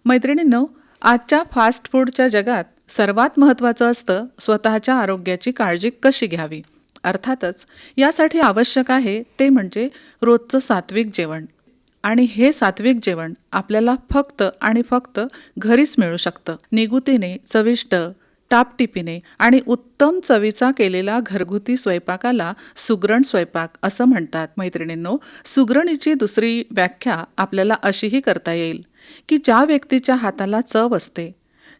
मैत्रिणींनो, आजच्या फास्ट फूडच्या जगात सर्वात महत्त्वाचं असतं स्वतःच्या आरोग्याची काळजी कशी घ्यावी. अर्थातच यासाठी आवश्यक आहे ते म्हणजे रोजचं सात्विक जेवण. आणि हे सात्विक जेवण आपल्याला फक्त आणि फक्त घरीच मिळू शकतं. निगुतीने, चविष्ट, टापटिपीने आणि उत्तम चवीचा केलेला घरगुती स्वयंपाकाला सुगरण स्वयंपाक असं म्हणतात. मैत्रिणींनो, सुगरणीची दुसरी व्याख्या आपल्याला अशीही करता येईल की ज्या व्यक्तीच्या हाताला चव असते,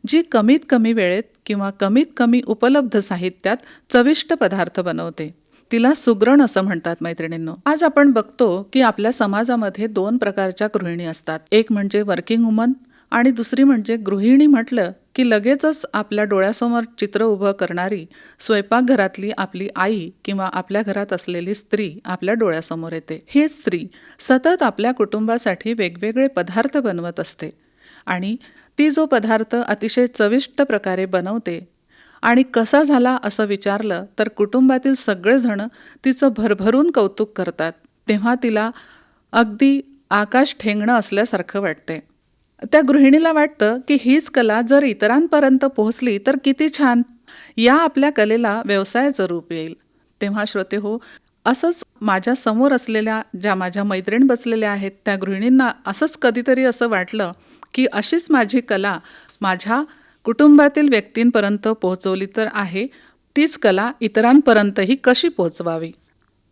जी कमीत कमी वेळेत किंवा कमीत कमी उपलब्ध साहित्यात चविष्ट पदार्थ बनवते, तिला सुगरण असं म्हणतात. मैत्रिणींनो, आज आपण बघतो की आपल्या समाजामध्ये 2 प्रकारच्या गृहिणी असतात. एक म्हणजे वर्किंग वुमन आणि दुसरी म्हणजे गृहिणी म्हटलं की लगेचच आपल्या डोळ्यासमोर चित्र उभं करणारी स्वयंपाकघरातली आपली आई किंवा आपल्या घरात असलेली स्त्री आपल्या डोळ्यासमोर येते. ही स्त्री सतत आपल्या कुटुंबासाठी वेगवेगळे पदार्थ बनवत असते आणि ती जो पदार्थ अतिशय चविष्ट प्रकारे बनवते आणि कसा झाला असं विचारलं तर कुटुंबातील सगळेजण तिचं भरभरून कौतुक करतात. तेव्हा तिला अगदी आकाश ठेंगणं असल्यासारखं वाटते. त्या गृहिणीला वाटतं की हीच कला जर इतरांपर्यंत पोहोचली तर किती छान, या आपल्या कलेला व्यवसायाचं रूप येईल. तेव्हा श्रोतेहो, असंच माझ्या समोर असलेल्या ज्या माझ्या मैत्रीण बसलेल्या आहेत त्या गृहिणींना असंच कधीतरी असं वाटलं की अशीच माझी कला माझ्या कुटुंबातील व्यक्तींपर्यंत पोहोचवली तर आहे, तीच कला इतरांपर्यंतही कशी पोहोचवावी.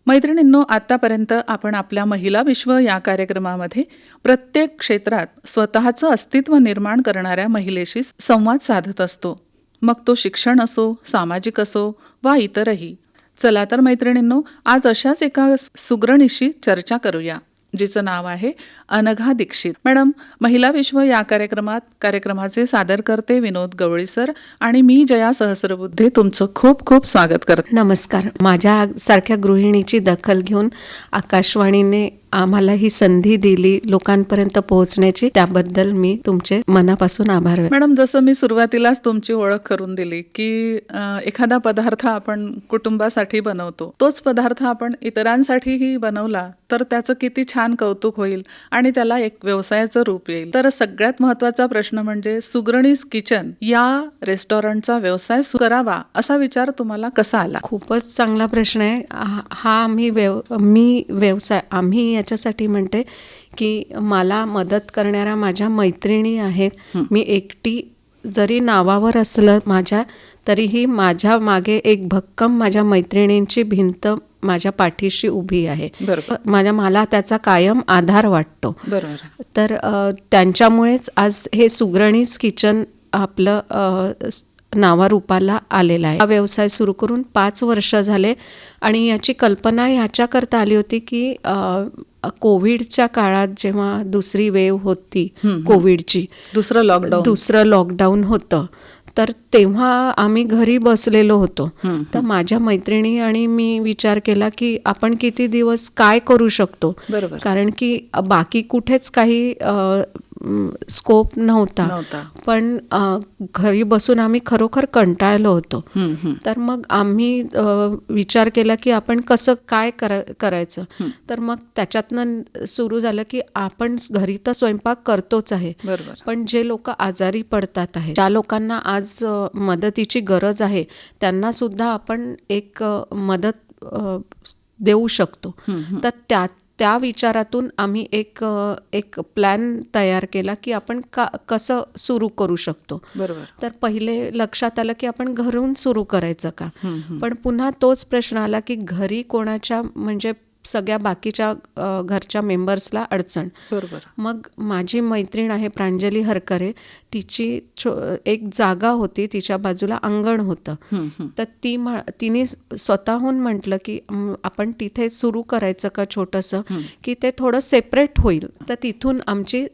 मैत्रिणींनो, आत्तापर्यंत आपण आपल्या महिला विश्व या कार्यक्रमामध्ये प्रत्येक क्षेत्रात स्वतःचं अस्तित्व निर्माण करणाऱ्या महिलेशी संवाद साधत असतो. मग तो शिक्षण असो, सामाजिक असो वा इतरही. चला तर मैत्रिणींनो, आज अशाच एका सुगरणीशी चर्चा करूया जिचं नाव आहे अनघा दीक्षित. मॅडम, महिला विश्व या कार्यक्रमाचे सादरकर्ते विनोद गवळी सर आणि मी जया सहस्रबुद्धे तुमचं खूप खूप स्वागत करते. नमस्कार. माझ्यासारख्या गृहिणीची दखल घेऊन आकाशवाणीने आम्हाला ही संधी दिली लोकांपर्यंत पोहोचण्याची, त्याबद्दल मी तुमचे मनापासून आभार. मॅडम, जसं मी सुरुवातीलाच तुमची ओळख करून दिली की एखादा पदार्थ आपण कुटुंबासाठी बनवतो, तोच पदार्थ आपण इतरांसाठीही बनवला तर त्याचं किती छान कौतुक होईल आणि त्याला एक व्यवसायाचं रूप येईल. तर सगळ्यात महत्त्वाचा प्रश्न म्हणजे सुगरणीज किचन या रेस्टॉरंटचा व्यवसाय करावा असा विचार तुम्हाला कसा आला? खूपच चांगला प्रश्न आहे हा. मी व्यवसाय आम्ही याच्यासाठी म्हणते की मला मदत करणाऱ्या माझ्या मैत्रिणी आहेत. मी एकटी जरी नावावर असलं माझ्या, तरीही माझ्या मागे एक भक्कम माझ्या मैत्रिणींची भिंत माझ्या पाठीशी उभी आहे. मला त्याचा कायम आधार वाटतो. बरोबर. तर त्यांच्यामुळेच आज हे सुगरणीज किचन आपलं नावारूपाला आलेला आहे. हा व्यवसाय सुरू करून 5 वर्ष झाले आणि याची कल्पना ह्याच्याकरता आली होती की कोविडच्या काळात जेव्हा दुसरी वेव्ह होती कोविडची, दुसरं लॉकडाऊन होतं, तर तेव्हा आम्ही घरी बसलेलो होतो. तर माझ्या मैत्रिणी आणि मी विचार केला की आपण किती दिवस काय करू शकतो. कारण की बाकी कुठेच काही स्कोप नव्हता. पण घरी बसून आम्ही खरोखर कंटाळलो होतो. तर मग आम्ही विचार केला की आपण कसं काय करायचं. तर मग त्याच्यातनं सुरू झालं की आपण घरी तर स्वयंपाक करतोच आहे, पण जे लोक आजारी पडतात आहे, ज्या लोकांना आज मदतीची गरज आहे, त्यांना सुद्धा आपण एक मदत देऊ शकतो. तर त्या विचारातून आम्ही एक प्लॅन तयार केला की आपण कसं सुरू करू शकतो. तर पहिले लक्षात आलं की आपण घरून सुरू करायचं का. पण पुन्हा तोच प्रश्न आला की घरी कोणाच्या, म्हणजे सगळ्या बाकीच्या घरच्या मेंबर्सला अडचण. मग माझी मैत्रीण आहे प्रांजली हरकरे, तिची एक जागा होती, तिच्या बाजूला अंगण होतं. तर तिने स्वतःहून म्हटलं की आपण तिथे सुरू करायचं का छोटंसं, की ते थोडं सेपरेट होईल. तर तिथून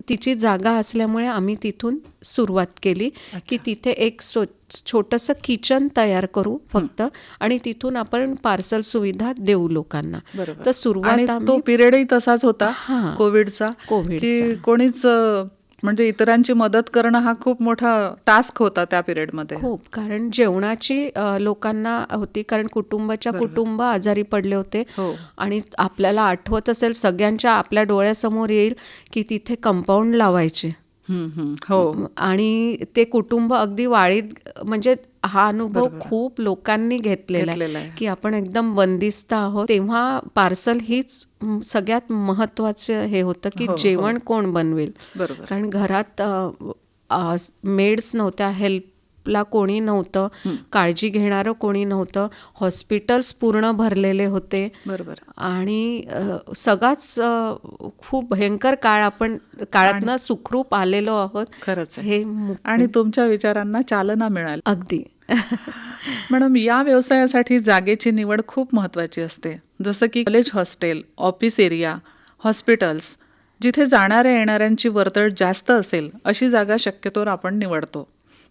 तिची जागा असल्यामुळे आम्ही तिथून सुरुवात केली की तिथे एक छोटंसं किचन तयार करू फक्त, आणि तिथून आपण पार्सल सुविधा देऊ लोकांना. तर सुरुवात तो पिरियडही तसाच होता कोविडचा, की कोणीच म्हणजे इतरांची मदत करणं हा खूप मोठा टास्क होता त्या पिरियडमध्ये. खूप, कारण जेवणाची लोकांना होती, कारण कुटुंब आजारी पडले होते. आणि आपल्याला आठवत असेल, सगळ्यांच्या आपल्या डोळ्यासमोर येईल की तिथे कंपाऊंड लावायचे हो, आणि ते कुटुंब अगदी वाळीत, म्हणजे हा अनुभव खूप लोकांनी घेतलेला घेतलेला आहे आहे. की आपण एकदम बंदिस्त आहोत. तेव्हा पार्सल हीच सगळ्यात महत्वाचं हे होतं की जेवण कोण बनवेल. बरोबर. कारण घरात मेड्स नव्हत्या, हेल्पला कोणी नव्हतं, काळजी घेणारं कोणी नव्हतं, हॉस्पिटल्स पूर्ण भरलेले होते. बरोबर. आणि सगळाच खूप भयंकर काळ, आपण काळातनं सुखरूप आलेलो आहोत. खरंच आहे. हे आणि तुमच्या विचारांना चालना मिळाली. अगदी मॅडम, या व्यवसायासाठी जागेची निवड खूप महत्त्वाची असते. जसं की college hostel, office area, hospitals, जिथे जाणाऱ्या येणाऱ्यांची वर्दळ जास्त असेल अशी जागा शक्यतोवर आपण निवडतो.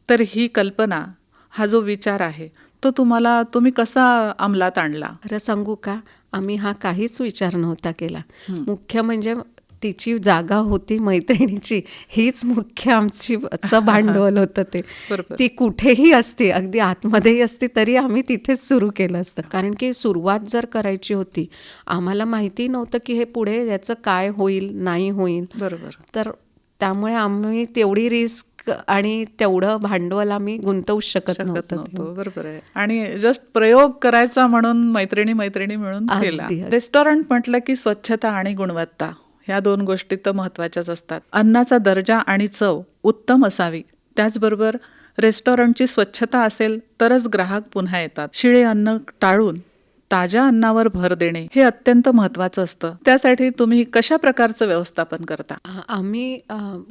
तर ही कल्पना, हा जो विचार आहे तो तुम्ही कसा अंमलात आणला? खरं सांगू का, आम्ही हा काहीच विचार नव्हता केला. मुख्य म्हणजे तिची जागा होती मैत्रिणीची, हीच मुख्य आमचं भांडवल होतं ते. बरोबर. ती कुठेही असते, अगदी आतमध्येही असते, तरी आम्ही तिथेच सुरू केलं असतं. कारण की सुरुवात जर करायची होती, आम्हाला माहिती नव्हतं की हे पुढे याचं काय होईल नाही होईल. बरोबर. तर त्यामुळे आम्ही तेवढी रिस्क आणि तेवढं भांडवल आम्ही गुंतवू शकत नव्हतो. बरोबर आहे. आणि जस्ट प्रयोग करायचा म्हणून मैत्रिणी मिळून केला. अगदी. रेस्टॉरंट म्हटलं की स्वच्छता आणि गुणवत्ता ह्या 2 गोष्टी तर महत्त्वाच्याच असतात. अन्नाचा दर्जा आणि चव उत्तम असावी. त्याचबरोबर रेस्टॉरंटची स्वच्छता असेल तरच ग्राहक पुन्हा येतात. शिळे अन्न टाळून ताज्या अन्नावर भर देणे हे अत्यंत महत्त्वाचं असतं. त्यासाठी तुम्ही कशा प्रकारचं व्यवस्थापन करता? आम्ही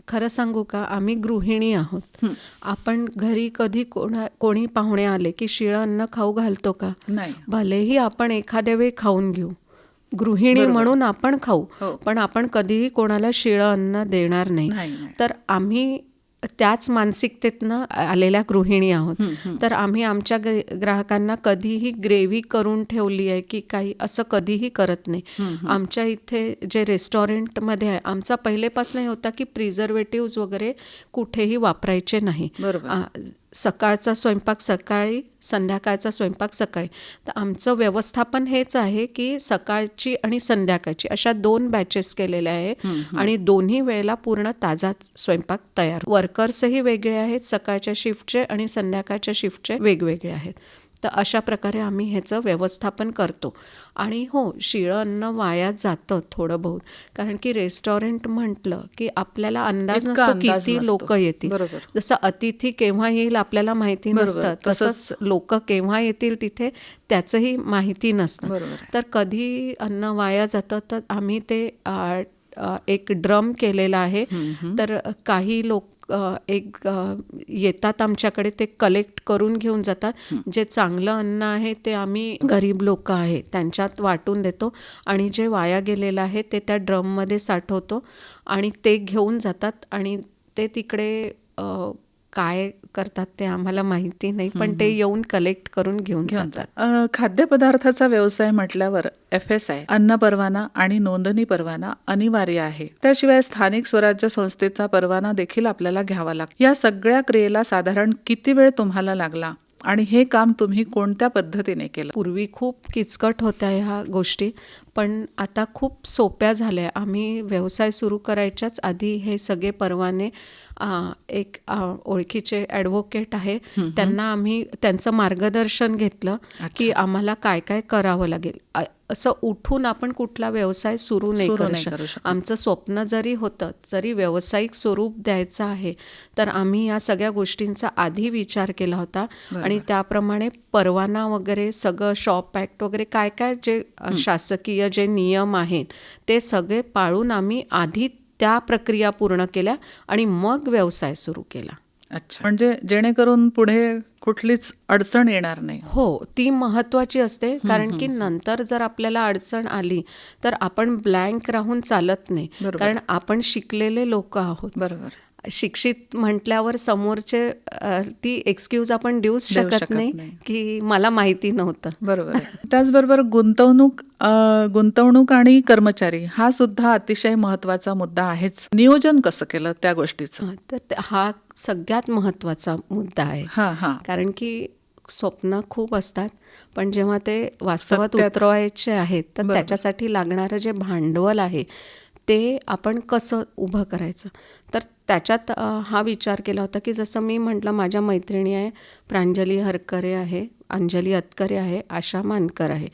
खरं सांगू का, आम्ही गृहिणी आहोत. आपण घरी कधी कोणी पाहुणे आले की शिळं अन्न खाऊ घालतो का? नाही. भलेही आपण एखाद्या वेळी खाऊन घेऊ, गृहिणी म्हणून आपण खाऊ, पण आपण कधीही कोणाला शिळं अन्न देणार नाही. तर आम्ही त्याच मानसिकतेतनं आलेल्या गृहिणी आहोत. तर आम्ही आमच्या ग्राहकांना कधीही ग्रेव्ही करून ठेवली आहे की काही, असं कधीही करत नाही. आमच्या इथे जे रेस्टॉरंटमध्ये आहे, आमचा पहिलेपासून होता की प्रिझर्वेटिव्ह वगैरे कुठेही वापरायचे नाही. सकाळचा स्वयंपाक सकाळी, संध्याकाळचा स्वयंपाक सकाळी. तर आमचं व्यवस्थापन हेच आहे की सकाळची आणि संध्याकाळची अशा 2 बॅचेस केलेल्या आहे आणि दोन्ही वेळेला पूर्ण ताजा स्वयंपाक तयार. वर्कर्सही वेगळे आहेत, सकाळच्या शिफ्टचे आणि संध्याकाळच्या शिफ्टचे वेगवेगळे आहेत. तर अशा प्रकारे आम्ही ह्याचं व्यवस्थापन करतो. आणि हो, शिळं अन्न वाया जातं थोडं बहुत, कारण की रेस्टॉरंट म्हटलं की आपल्याला अंदाज नसतो किती लोक येतील. जसं अतिथी केव्हा येईल आपल्याला माहिती नसतं, तसंच लोक केव्हा येतील तिथे त्याचंही माहिती नसतं. तर कधी अन्न वाया जातं, तर आम्ही ते एक ड्रम केलेला आहे. तर काही लोक येतात आमच्याकडे, ते कलेक्ट करून घेऊन जातात. जे चांगलं अन्न आहे ते आम्ही गरीब लोक आहे त्यांच्यात वाटून देतो आणि जे वाया गेलेलं आहे ते त्या ड्रममध्ये साठवतो आणि ते घेऊन जातात. आणि ते तिकडे काय करतात ते आम्हाला माहिती नाही, पण ते येऊन कलेक्ट करून घेऊन जातात. खाद्यपदार्थाचा व्यवसाय म्हटल्यावर FSI अन्न परवाना आणि नोंदणी परवाना अनिवार्य आहे. त्याशिवाय स्थानिक स्वराज्य संस्थेचा परवाना देखील आपल्याला घ्यावा लागतो. या सगळ्या क्रियेला साधारण किती वेळ तुम्हाला लागला आणि हे काम तुम्ही कोणत्या पद्धतीने केलं? पूर्वी खूप किचकट होत्या ह्या गोष्टी, पण आता खूप सोप्या झाल्या. आम्ही व्यवसाय सुरू करायच्याच आधी हे सगळे परवाने, एक ओळखीचे ॲडव्होकेट आहे, त्यांना आम्ही त्यांचं मार्गदर्शन घेतलं की आम्हाला काय काय करावं लागेल. असं उठून आपण कुठला व्यवसाय सुरू नाही करू शकत. आमचं स्वप्न जरी होतं, जरी व्यावसायिक स्वरूप द्यायचं आहे, तर आम्ही या सगळ्या गोष्टींचा आधी विचार केला होता आणि त्याप्रमाणे परवाना वगैरे सगळं, शॉप ॲक्ट वगैरे काय काय जे शासकीय जे नियम आहेत ते सगळे पाळून आम्ही आधी त्या प्रक्रिया पूर्ण केल्या आणि मग व्यवसाय सुरू केला. अच्छा, म्हणजे जेणेकरून पुढे कुठलीच अडचण येणार नाही. हो, ती महत्त्वाची असते. कारण की नंतर जर आपल्याला अडचण आली तर आपण ब्लँक राहून चालत नाही. कारण आपण शिकलेले लोक आहोत. बरोबर. शिक्षित म्हटल्यावर समोरचे ती एक्सक्यूज आपण देऊच शकत नाही की मला माहिती नव्हतं. बरोबर. त्याचबरोबर गुंतवणूक आणि कर्मचारी हा सुद्धा अतिशय महत्वाचा मुद्दा आहेच. नियोजन कसं केलं त्या गोष्टीचं? तर हा सगळ्यात महत्वाचा मुद्दा आहे. कारण की स्वप्न खूप असतात, पण जेव्हा ते वास्तवात उतरवायचे आहेत तर त्याच्यासाठी लागणारं जे भांडवल आहे ते आपण कसं उभं करायचं. तर त्याच्यात हा विचार केला होता की जसं मी म्हटलं, माझ्या मैत्रिणी आहे, प्रांजली हरकरे आहे, अंजली अतकरे आहे, आशा मानकर आहे.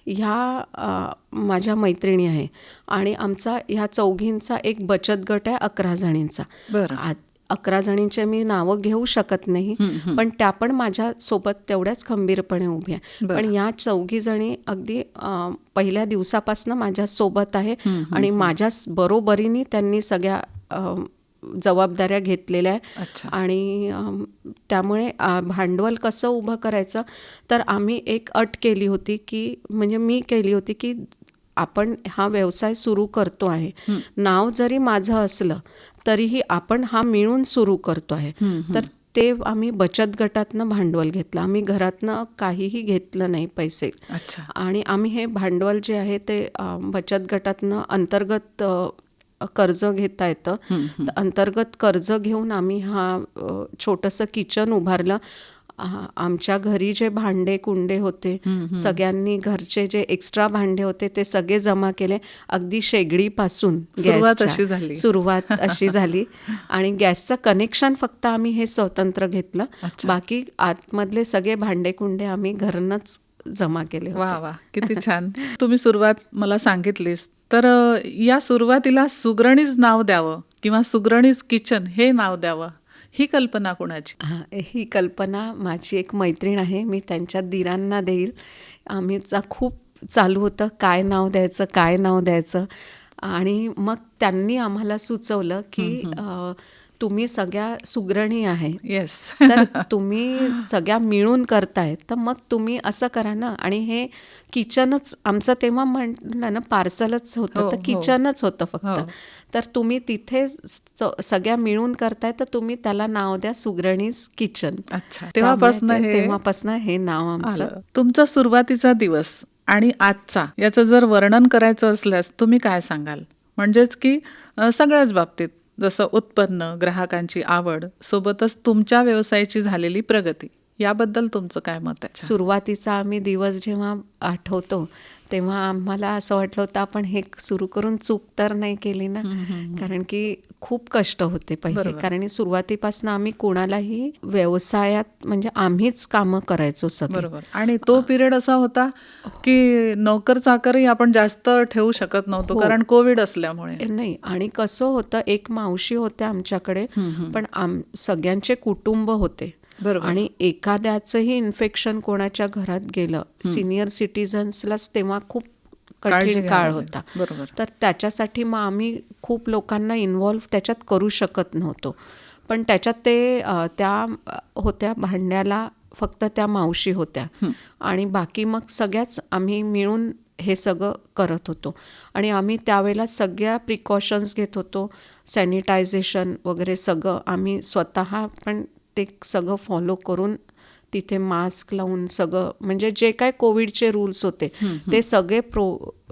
ह्या माझ्या मैत्रिणी आहे आणि आमचा ह्या चौघींचा एक बचत गट आहे 11 जणींचा. बरं. 11 जणींचे मी नावं घेऊ शकत नाही, पण त्या पण माझ्यासोबत तेवढ्याच खंबीरपणे उभी आहे. पण या 4 जणी अगदी पहिल्या दिवसापासून माझ्यासोबत आहे आणि माझ्या बरोबरीने त्यांनी सगळ्या जबाबदाऱ्या घेतलेल्या आहे. अच्छा. आणि त्यामुळे भांडवल कसं उभं करायचं, तर आम्ही एक अट केली होती की, म्हणजे मी केली होती की आपण हा व्यवसाय सुरू करतो आहे, नाव जरी माझं असलं तरीही आपण हा मिळून सुरू करतो आहे. तर ते आम्ही बचत गटातनं भांडवल घेतलं. आम्ही घरातनं काहीही घेतलं नाही पैसे. अच्छा. आणि आम्ही हे भांडवल जे आहे ते बचत गटातनं अंतर्गत कर्ज घेता येतं. तर अंतर्गत कर्ज घेऊन आम्ही हा छोटंसं किचन उभारलं. आमच्या घरी जे भांडे कुंडे होते, सगळ्यांनी घरचे जे एक्स्ट्रा भांडे होते ते सगळे जमा केले. अगदी शेगडीपासून सुरुवात अशी झाली. आणि गॅसचं कनेक्शन फक्त आम्ही हे स्वतंत्र घेतलं. बाकी आतमधले सगळे भांडे कुंडे आम्ही घरनंच जमा केले होते. वा वा, किती छान. तुम्ही सुरुवात मला सांगितलीस, तर या सुरुवातीला सुगरणीज नाव द्यावं किंवा सुगरणीज किचन हे नाव द्यावं, ही कल्पना कोणाची? ही कल्पना माझी एक मैत्रीण आहे, मी त्यांच्या दिरांना देईल. आम्हीचा खूप चालू होतं काय नाव द्यायचं. आणि मग त्यांनी आम्हाला सुचवलं की तुम्ही सगळ्या सुगरणी आहे, येस, तर तुम्ही सगळ्या मिळून करताय, तर मग तुम्ही असं करा ना. आणि हे किचनच आमचं तेव्हा म्हटलं ना, पार्सलच होतं, तर किचनच होतं फक्त. तर तुम्ही तिथे सगळ्या मिळून करताय, तर तुम्ही त्याला नाव द्या सुगरणीज किचन. अच्छा. तेव्हापासून हे नाव आमचं. तुमचा सुरुवातीचा दिवस आणि आजचा याचं जर वर्णन करायचं असल्यास तुम्ही काय सांगाल? म्हणजेच की सगळ्याच बाबतीत, जसं उत्पन्न, ग्राहकांची आवड, सोबतच तुमच्या व्यवसायाची झालेली प्रगती, याबद्दल तुमचं काय मत आहे? सुरुवातीचा आम्ही दिवस जेव्हा आठवतो तेव्हा आम्हाला असं वाटलं होतं आपण हे सुरू करून चूक तर नाही केली ना. कारण की खूप कष्ट होते पहिले. कारण सुरुवातीपासून आम्ही कोणालाही व्यवसायात म्हणजे आम्हीच कामं करायचो सगळं. बरोबर. आणि तो पिरियड असा होता की नोकर चाकरही आपण जास्त ठेवू शकत नव्हतो, कारण कोविड असल्यामुळे. नाही, आणि कसं होतं, एक मावशी होत्या आमच्याकडे, पण सगळ्यांचे कुटुंब होते. आणि एखाद्याचंही इन्फेक्शन कोणाच्या घरात गेलं, सिनियर सिटीजन्सलाच तेव्हा खूप कठीण काळ होता. तर त्याच्यासाठी मग आम्ही खूप लोकांना इन्व्हॉल्व त्याच्यात करू शकत नव्हतो. पण त्याच्यात ते त्या होत्या भांड्याला फक्त त्या मावशी होत्या आणि बाकी मग सगळ्याच आम्ही मिळून हे सगळं करत होतो. आणि आम्ही त्यावेळेला सगळ्या प्रिकॉशन्स घेत होतो, सॅनिटायझेशन वगैरे सगळं आम्ही स्वतः पण ते सगळं फॉलो करून, तिथे मास्क लावून सगळं, म्हणजे जे काय कोविडचे रूल्स होते ते सगळे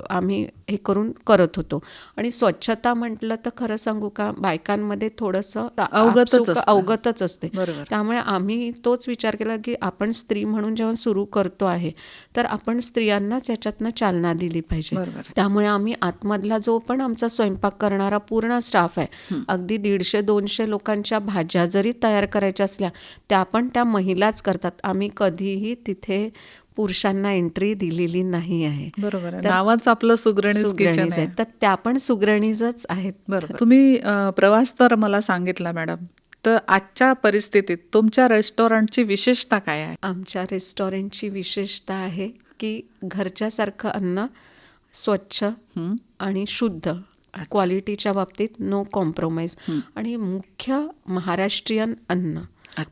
आम्ही हे करून करत होतो. आणि स्वच्छता म्हटलं तर खरं सांगू का, बायकांमध्ये थोडंसं अवगतच असते. त्यामुळे आम्ही तोच विचार केला की आपण स्त्री म्हणून जेव्हा सुरू करतो आहे तर आपण स्त्रियांनाच याच्यातनं चालना दिली पाहिजे. त्यामुळे आम्ही आतमधला जो पण आमचा स्वयंपाक करणारा पूर्ण स्टाफ आहे, अगदी 150-200 लोकांच्या भाज्या जरी तयार करायच्या असल्या त्या पण त्या महिलाच करतात. आम्ही कधीही तिथे पुरुषांना एंट्री दिलेली नाही आहे. बरोबर. नावाच आपलं सुगरणीज किचन आहे, तर त्या पण सुगरणीजच आहेत. बरोबर. तुम्ही प्रवास तर मला सांगितला मॅडम, तर आजच्या परिस्थितीत तुमच्या रेस्टॉरंटची विशेषता काय आहे? आमच्या रेस्टॉरंटची विशेषता आहे की घरच्यासारखं अन्न, स्वच्छ आणि शुद्ध, क्वालिटीच्या बाबतीत नो कॉम्प्रोमाइज, आणि मुख्य महाराष्ट्रीयन अन्न.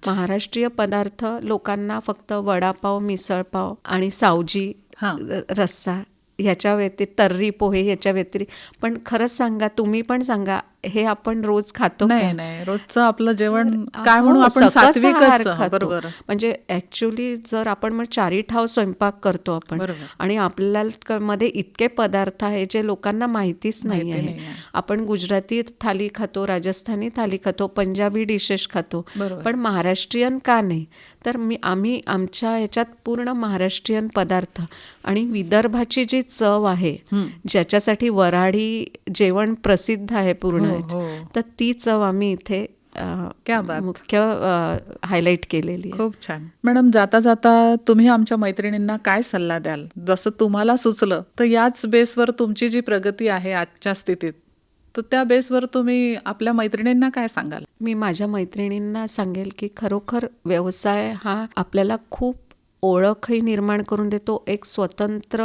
महाराष्ट्रीय पदार्थ लोकांना फक्त वडापाव, मिसळपाव आणि सावजी, रस्सा ह्याच्या व्यतिरिक्त, तर्री पोहे ह्याच्या व्यतिरिक्त. पण खरंच सांगा, तुम्ही पण सांगा, हे आपण रोज खातो नाही का? नाही, रोजचं आपलं जेवण काय हो, म्हणू आपण, सकस आहार सात्विकच. खातो. बरोबर म्हणजे ऍक्च्युली जर आपण मग चारीठाव स्वयंपाक करतो आपण, बरोबर. आणि आपल्या मध्ये इतके पदार्थ आहे जे लोकांना माहितीच नाही माहिती आहे. नाही आहे. आपण गुजराती थाली खातो, राजस्थानी थाली खातो, पंजाबी डिशेस खातो, बरोबर. पण महाराष्ट्रीयन का नाही? तर आम्ही आमच्या याच्यात पूर्ण महाराष्ट्रीयन पदार्थ आणि विदर्भाची जी चव आहे, ज्याच्यासाठी वऱ्हाडी जेवण प्रसिद्ध आहे पूर्ण, हो. तर ती चव आम्ही इथे क्या बात. मुख्य हायलाईट केलेली आहे. खूप छान. मॅडम, जाता जाता तुम्ही आमच्या मैत्रिणींना काय सल्ला द्याल? जसं तुम्हाला सुचलं, तर याच बेसवर तुमची जी प्रगती आहे आजच्या स्थितीत, तर त्या बेसवर तुम्ही आपल्या मैत्रिणींना काय सांगाल? मी माझ्या मैत्रिणींना सांगेल की खरोखर व्यवसाय हा आपल्याला खूप ओळखही निर्माण करून देतो. एक स्वतंत्र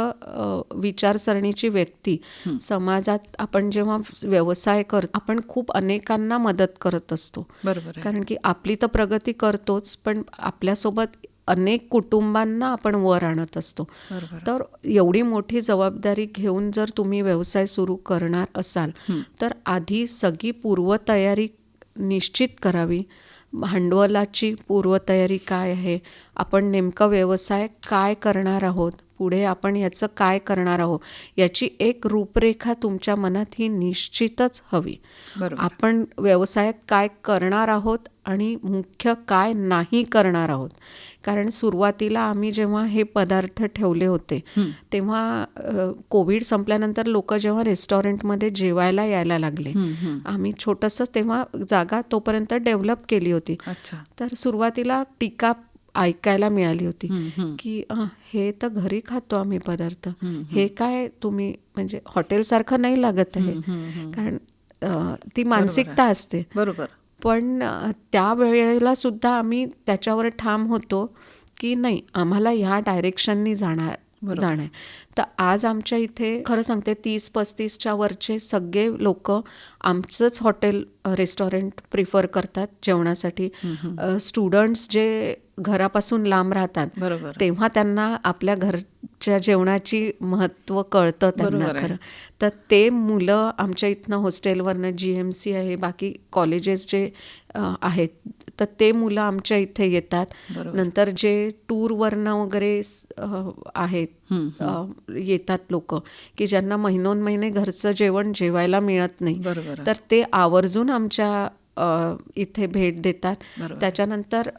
विचारसरणीची व्यक्ती समाजात आपण जेव्हा व्यवसाय करतो, आपण खूप अनेकांना मदत करत असतो. बरोबर आहे. कारण की आपली तर प्रगती करतोच, पण आपल्यासोबत अनेक कुटुंबांना आपण वर आणत असतो. बरोबर. तर एवढी मोठी जबाबदारी घेऊन जर तुम्ही व्यवसाय सुरू करणार असाल, तर आधी सगळी पूर्वतयारी निश्चित करावी. भांडवलाची पूर्वतयारी काय आहे, आपण नेमका व्यवसाय काय करणार आहोत, पुढे आपण याचं काय करणार आहोत, याची एक रूपरेखा तुमच्या मनात ही निश्चितच हवी. बरोबर. आपण व्यवसायात काय करणार आहोत आणि मुख्य काय नाही करणार आहोत. कारण सुरुवातीला आम्ही जेव्हा हे पदार्थ ठेवले होते, तेव्हा कोविड संपल्यानंतर लोक जेव्हा रेस्टॉरंटमध्ये जेवायला यायला लागले, आम्ही छोटंसं तेव्हा जागा तोपर्यंत डेव्हलप केली होती. अच्छा. तर सुरुवातीला टीका ऐकायला मिळाली होती की हे तर घरी खातो आम्ही पदार्थ, हे काय तुम्ही म्हणजे हॉटेलसारखं नाही लागत आहे. कारण ती मानसिकता असते. बरोबर. पण त्या वेळेला सुद्धा आम्ही त्याच्यावर ठाम होतो की नाही, आम्हाला ह्या डायरेक्शननी जाणार आहे. तर आज आमच्या इथे खरं सांगते 30-35च्या वरचे सगळे लोक आमचंच हॉटेल रेस्टॉरंट प्रिफर करतात जेवणासाठी. स्टुडंट्स जे घरापासून लांब राहतात, बरोबर. तेव्हा त्यांना आपल्या घरच्या जेवणाची महत्त्व कळतं त्यांना बरोबर आहे. खरं. तर ते मुलं आमच्या इथनं हॉस्टेलवरनं, GMC आहे, बाकी कॉलेजेस जे आहेत, तर ते मुलं आमच्या इथे येतात. नंतर जे टूरवरनं वगैरे आहेत, येतात लोक की ज्यांना महिनोन महिने घरचं जेवण जेवायला मिळत नाही, बरोबर. तर ते आवर्जून आमच्या इथे भेट देतात. त्याच्यानंतर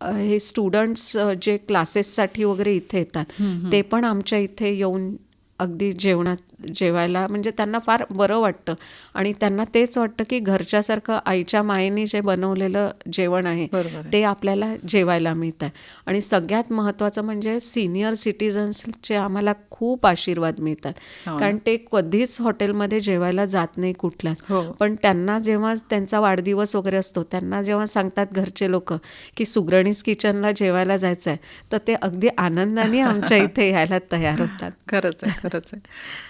हे स्टुडंट्स जे क्लासेससाठी वगैरे इथे येतात, ते पण आमच्या इथे येऊन अगदी जेवायला म्हणजे त्यांना फार बरं वाटतं आणि त्यांना तेच वाटतं की घरच्यासारखं आईच्या मायेने जे बनवलेलं जेवण आहे ते आपल्याला जेवायला मिळतं. आणि सगळ्यात महत्त्वाचं म्हणजे सिनियर सिटिझन्सचे आम्हाला खूप आशीर्वाद मिळतात. कारण ते कधीच हॉटेलमध्ये जेवायला जात नाही कुठल्याच, पण त्यांना जेव्हा त्यांचा वाढदिवस वगैरे असतो, त्यांना जेव्हा सांगतात घरचे लोक की सुगरणीज किचनला जेवायला जायचं आहे, तर ते अगदी आनंदाने आमच्या इथे यायला तयार होतात. खरंच आहे.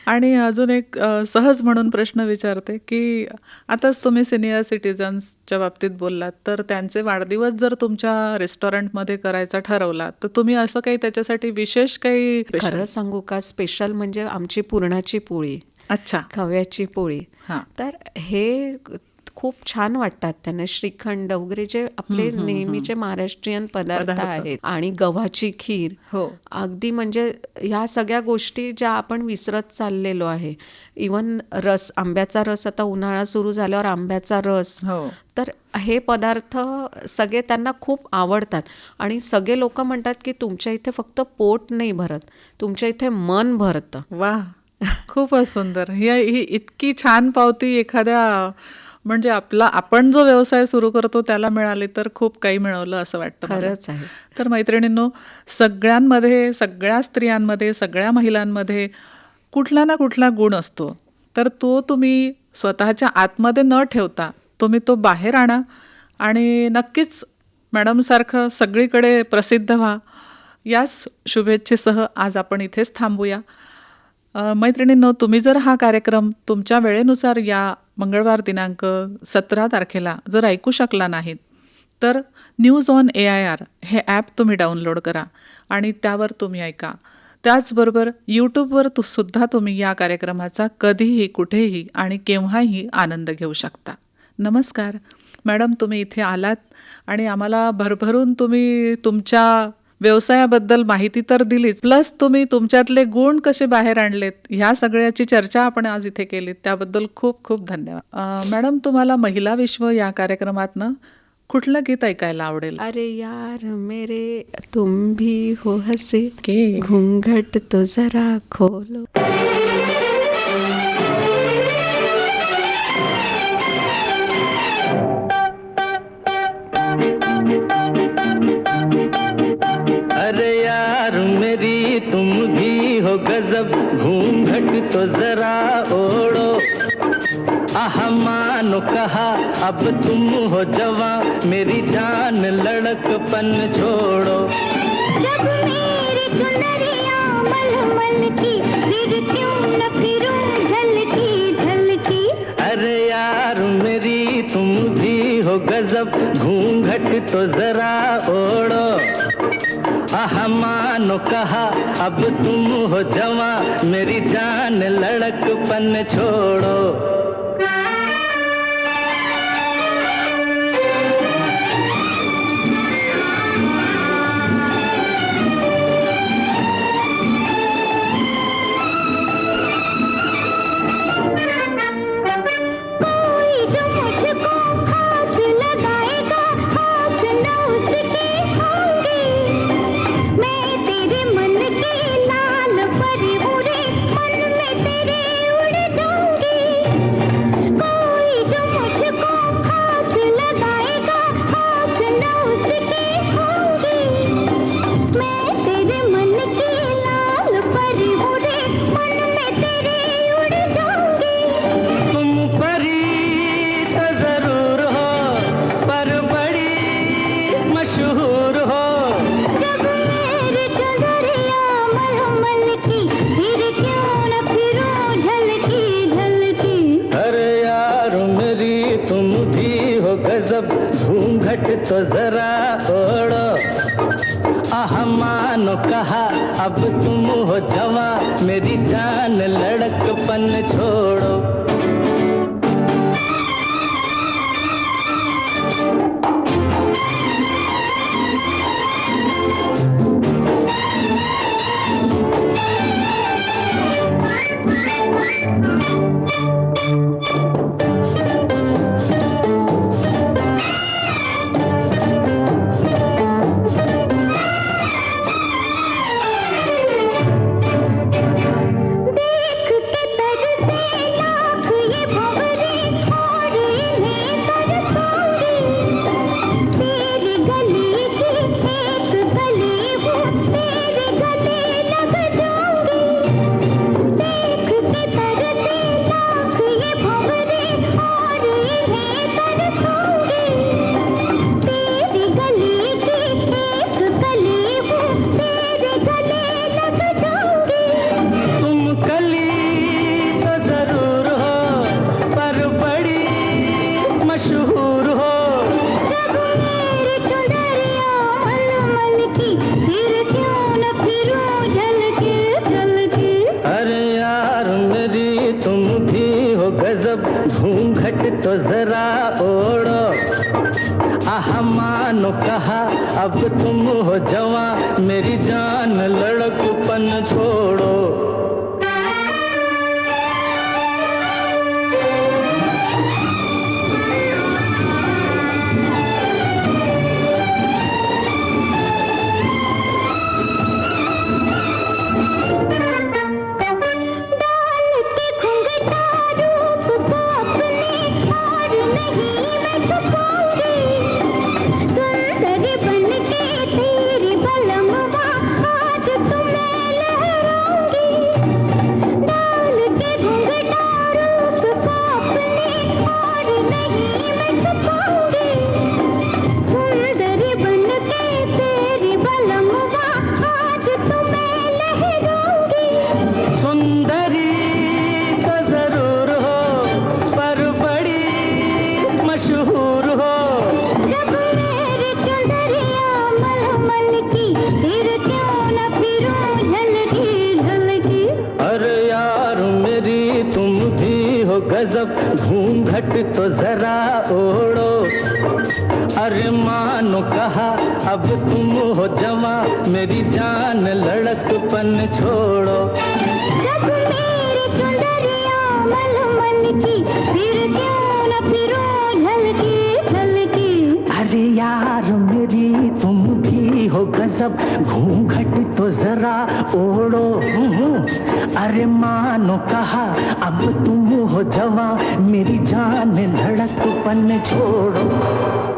आणि अजून एक सहज म्हणून प्रश्न विचारते की आताच तुम्ही सिनियर सिटिझन्सच्या बाबतीत बोललात, तर त्यांचे वाढदिवस जर तुमच्या रेस्टॉरंटमध्ये करायचा ठरवला, तर तुम्ही असं काही त्याच्यासाठी विशेष काही खरं सांगू का, स्पेशल म्हणजे आमची पुरणाची पोळी. अच्छा. खव्याची पोळी. तर हे खूप छान वाटतात त्यांना. श्रीखंड वगैरे जे आपले नेहमीचे महाराष्ट्रीयन पदार्थ आहेत, आणि गव्हाची खीर. अगदी म्हणजे ह्या सगळ्या गोष्टी ज्या आपण विसरत चाललेलो आहे. इवन रस, आंब्याचा रस, आता उन्हाळा सुरू झाल्यावर आंब्याचा रस, तर हे पदार्थ सगळे त्यांना खूप आवडतात. आणि सगळे लोक म्हणतात की तुमच्या इथे फक्त पोट नाही भरत, तुमच्या इथे मन भरतं. वा, खूपच सुंदर. ही इतकी छान पावती एखाद्या म्हणजे आपण जो व्यवसाय सुरू करतो त्याला मिळाली तर खूप काही मिळवलं असं वाटतं. खरंच आहे. तर मैत्रिणींनो, सगळ्यांमध्ये, सगळ्या स्त्रियांमध्ये, सगळ्या महिलांमध्ये कुठला ना कुठला गुण असतो, तर तो तुम्ही स्वतःच्या आतमध्ये न ठेवता तुम्ही तो बाहेर आणा आणि नक्कीच मॅडमसारखं सगळीकडे प्रसिद्ध व्हा. याच शुभेच्छेसह आज आपण इथेच थांबूया. मैत्रिणींनो, तुम्ही जर हा कार्यक्रम तुमच्या वेळेनुसार या मंगळवार दिनांक 17 तारखेला जर ऐकू शकला नाहीत, तर न्यूज ऑन AIR हे ॲप तुम्ही डाउनलोड करा आणि त्यावर तुम्ही ऐका. त्याचबरोबर यूट्यूबवर सुद्धा तुम्ही या कार्यक्रमाचा कधीही कुठेही आणि केव्हाही आनंद घेऊ शकता. नमस्कार मॅडम, तुम्ही इथे आलात आणि आम्हाला भरभरून तुम्ही तुमच्या व्यवसायाबद्दल माहिती तर दिलीच, प्लस तुम्ही तुमच्यातले गुण कसे बाहेर आणलेत ह्या सगळ्याची चर्चा आपण आज इथे केलीत, त्याबद्दल खूप खूप धन्यवाद. मॅडम, तुम्हाला महिला विश्व या कार्यक्रमातनं कुठलं गीत ऐकायला आवडेल? अरे यार मेरे तुम भी हो हसे के घूंघट तो जरा खोलो. अरे यार मेरी तुम भी हो गजब घूंघट तो जरा ओढ़ो. आहा मानो कहा अब तुम हो जवां मेरी जान लड़कपन छोड़ो. जब मेरी चुनरिया मलमल की फिर क्यों न फिरूं झलकी झलकी. अरे यार मेरी तुम भी हो गजब घूंघट तो जरा ओढ़ो. आहा मानो कहा अब तुम हो जवां मेरी जान लड़कपन छोड़ो. कोई जो मुझको हाथ लगाएगा हाथ न उसके होंगे. मैं तेरे मन की लाल परी उड़े मन में तेरे उड़ जाऊंगी. कोई जो मुझको हाथ लगाएगा हाथ न उसके होंगे. मैं तेरे मन की लाल परी उड़े मन में तेरे उड़ जाऊंगी. तुम परी तो जरूर हो पर बड़ी मशहूर हो. जब मेरी चुनरिया मलमल की फिर क्यों न फिरूं झलकी झलकी. अरे यार मेरी तुम भी हो गजब घूंघट तो जरा ओढ़ो. आहा मानो कहा अब तुम हो जवां मेरी जान लड़कपन छोड़ो. देख के तरसे लाख ये भंवरे और इन्हें तरसाऊंगी. तेरी गली की एक गली वो तेरे गले लग जाऊंगी. देख के तरसे लाख ये भंवरे और इन्हें तरसाऊंगी. तेरी गली की एक गली वो तेरे गले लग जाऊंगी. तुम कली तो जरूर हो पर बड़ी मशहूर हो. जब मेरी चुनरिया मलमल की फिर क्यों न फिरूं झलकी झलकी. अरे यार मेरी तुम भी हो गजब घूंघट तो जरा ओढ़ो. आहा मानो कहा अब तुम हो जवां मेरी जान लड़कपन छोड़ो. डाल के घुंघटा रूप को अपने और नहीं मैं छुपाऊंगी. सुंदर बन के तेरी बलमवा आज तुम्हें लहराऊंगी. तो जरा ओढ़ो, अरे मानो कहा अब तुम हो जवां, मेरी जान लड़कपन छोड़ो। जब मेरी चुनरिया मलमल की, फिर क्यों न फिरो झलकी झलकी। अरे यार मेरी तुम भी हो गजब, घूंघट तो जरा ओढ़ो। अरे मानो कहा अब तुम हो जवां, मेरी जान धड़कपन छोड़ो।